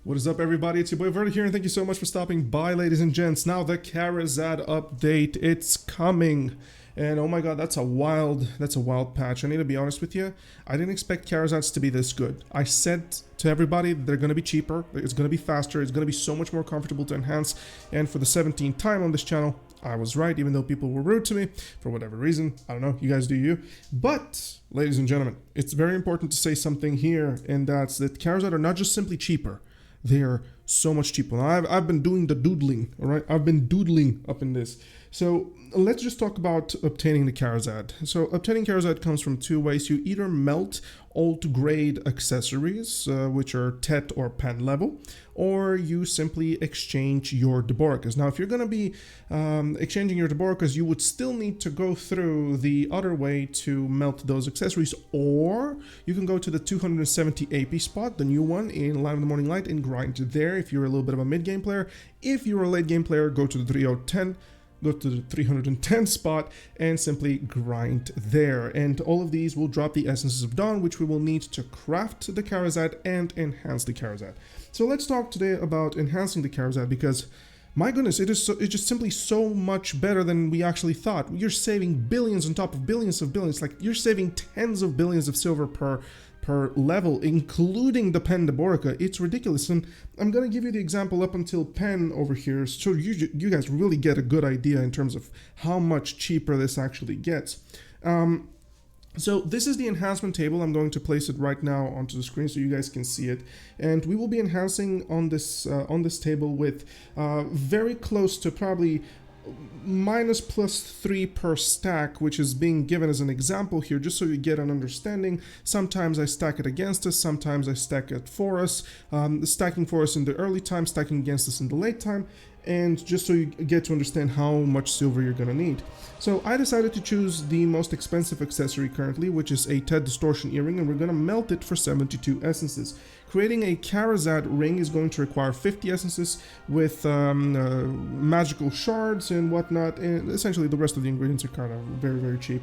What is up, everybody? It's your boy Verda here, and thank you so much for stopping by, ladies and gents. Now, the Karazad update, it's coming. And oh my god, that's a wild patch. I need to be honest with you. I didn't expect Karazads to be this good. I said to everybody they're going to be cheaper, it's going to be faster, it's going to be so much more comfortable to enhance. And for the 17th time on this channel, I was right, even though people were rude to me for whatever reason. I don't know, you guys do you. But, ladies and gentlemen, it's very important to say something here, and that's that Karazads are not just simply cheaper. They are so much cheaper. Now, I've been doing the doodling, all right? I've been doodling up in this. So let's just talk about obtaining the Karazad. So obtaining Karazad comes from two ways. You either melt alt grade accessories, which are TET or pen level, or you simply exchange your Deborekas. Now, if you're going to be exchanging your Deborekas, you would still need to go through the other way to melt those accessories, or you can go to the 270 AP spot, the new one in Line of the Morning Light, and grind there if you're a little bit of a mid-game player. If you're a late-game player, go to the 3010. Go to the 310 spot and simply grind there. And all of these will drop the Essences of Dawn, which we will need to craft the Karazad and enhance the Karazad. So let's talk today about enhancing the Karazad, because my goodness, it's just simply so much better than we actually thought. You're saving billions on top of billions of billions. Like, you're saving tens of billions of silver per level, including the pen Deboreka. It's ridiculous, and I'm gonna give you the example up until pen over here, so you guys really get a good idea in terms of how much cheaper this actually gets. So this is the enhancement table. I'm going to place it right now onto the screen so you guys can see it, and we will be enhancing on this table with very close to probably minus +3 per stack, which is being given as an example here, just so you get an understanding. Sometimes I stack it against us, sometimes I stack it for us, stacking for us in the early time, stacking against us in the late time, and just so you get to understand how much silver you're gonna need. So I decided to choose the most expensive accessory currently, which is a TED distortion earring, and we're gonna melt it for 72 essences. Creating a Karazad ring is going to require 50 essences with magical shards and whatnot, and essentially the rest of the ingredients are kind of very cheap.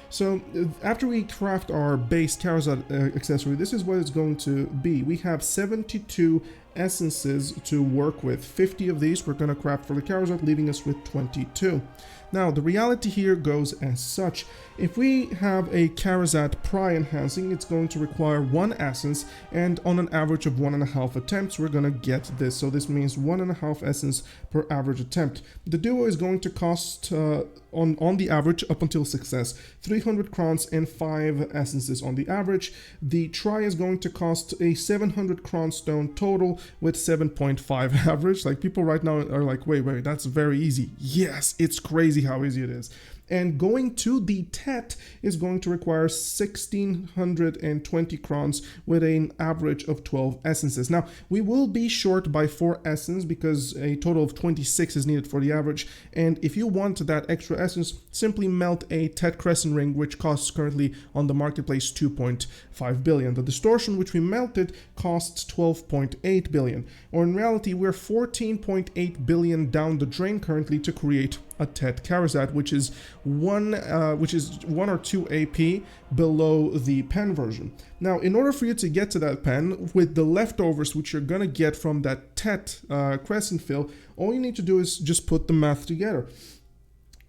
So after we craft our base Karazad accessory, this is what it's going to be. We have 72 essences to work with. 50 of these we're going to craft for the Karazad, leaving us with 22. Now, the reality here goes as such. If we have a Karazad Pry enhancing, it's going to require 1 essence, and on an average of 1.5 attempts, we're going to get this. So this means 1.5 essence per average attempt. The duo is going to cost, on the average, up until success, 300 crowns and 5 essences on the average. The Try is going to cost a 700 crown stone total with 7.5 average. Like, people right now are like, wait, that's very easy. Yes, it's crazy how easy it is. And going to the TET is going to require 1620 crowns with an average of 12 essences. Now, we will be short by 4 essence because a total of 26 is needed for the average. And if you want that extra essence, simply melt a TET crescent ring, which costs currently on the marketplace 2.5 billion. The distortion, which we melted, costs 12.8 billion. Or in reality, we're 14.8 billion down the drain currently to create a TET Karazad, which is one or 2 AP below the pen version. Now, in order for you to get to that pen with the leftovers, which you're gonna get from that TET crescent fill, all you need to do is just put the math together.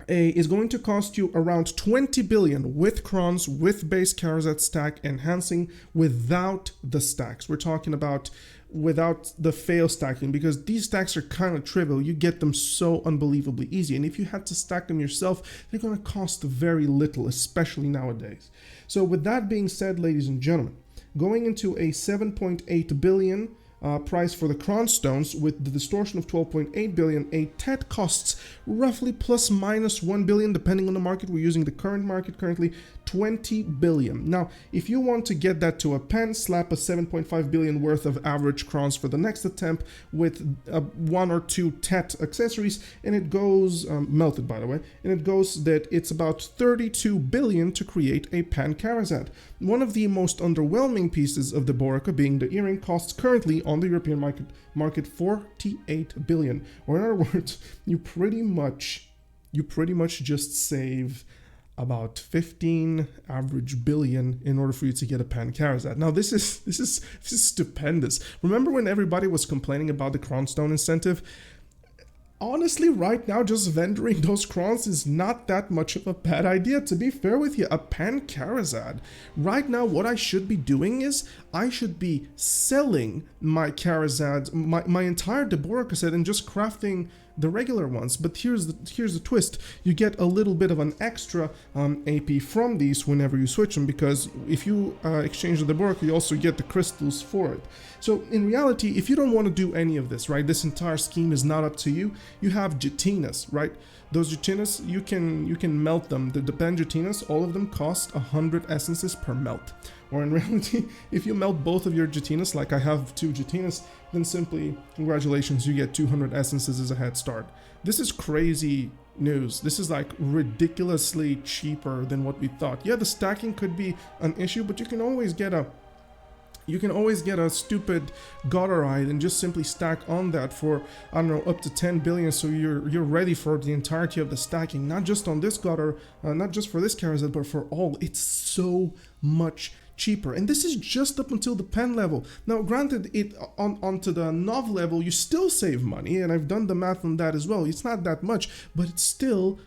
Is going to cost you around 20 billion with crowns, with base Karazad stack enhancing, without the stacks. We're talking about without the fail stacking, because these stacks are kind of trivial. You get them so unbelievably easy, and if you had to stack them yourself, they're going to cost very little, especially nowadays. So with that being said, ladies and gentlemen, going into a 7.8 billion price for the crown stones with the distortion of 12.8 billion, a TET costs roughly ±1 billion depending on the market. We're using the current market currently, 20 billion. Now, if you want to get that to a pen, slap a 7.5 billion worth of average crowns for the next attempt with 1 or 2 TET accessories, and it goes melted, by the way, and it goes that it's about 32 billion to create a pen Karazad. One of the most underwhelming pieces of the Deboreka, being the earring, costs currently on the European market 48 billion. Or in other words, you pretty much just save about 15 average billion in order for you to get a pen Karazad. Now this is stupendous. Remember when everybody was complaining about the Cronstone incentive? Honestly, right now, just vendoring those crons is not that much of a bad idea. To be fair with you, a pen Karazad. Right now, what I should be doing is I should be selling my Karazads, my entire Deborekas set, and just crafting the regular ones. But here's the twist: you get a little bit of an extra AP from these whenever you switch them, because if you exchange the Deborekas, you also get the crystals for it. So in reality, if you don't want to do any of this, right, this entire scheme is not up to you. You have Jatinas, right? Those Jatinas, you can melt them. The pen Jatinas, all of them cost 100 essences per melt. Or in reality, if you melt both of your Jatinas, like I have 2 Jatinas, then simply, congratulations, you get 200 essences as a head start. This is crazy news. This is like ridiculously cheaper than what we thought. Yeah, the stacking could be an issue, but you can always get a stupid Gotterite and just simply stack on that for, I don't know, up to 10 billion, so you're ready for the entirety of the stacking, not just on this Gotter, not just for this Karazad, but for all. It's so much cheaper, and this is just up until the pen level. Now granted, it onto the Nov level you still save money, and I've done the math on that as well. It's not that much, but it's still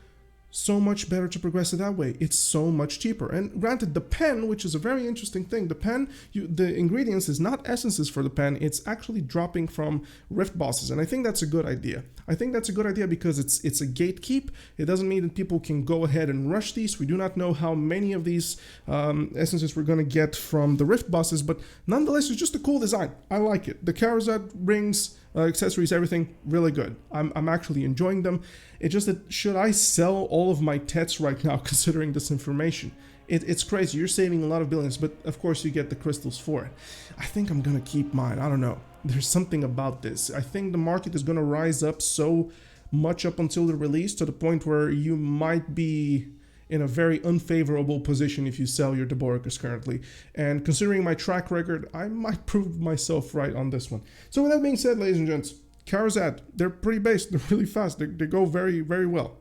so much better to progress it that way. It's so much cheaper. And granted, the pen, which is a very interesting thing, the pen, the ingredients is not essences for the pen, it's actually dropping from rift bosses, and I think that's a good idea. I think that's a good idea because it's a gatekeep. It doesn't mean that people can go ahead and rush these. We do not know how many of these essences we're going to get from the rift bosses, but nonetheless, it's just a cool design. I like it. The Karazad rings, accessories, everything, really good. I'm actually enjoying them. It's just that, should I sell all of my Tets right now considering this information? It's crazy. You're saving a lot of billions, but of course you get the crystals for it. I think I'm gonna keep mine. I don't know. There's something about this. I think the market is gonna rise up so much up until the release, to the point where you might be in a very unfavorable position if you sell your Deborekas currently. And considering my track record, I might prove myself right on this one. So with that being said, ladies and gents, Karazad, they're pretty based, they're really fast, they go very, very well.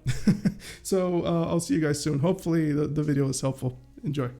So I'll see you guys soon. Hopefully the video is helpful. Enjoy.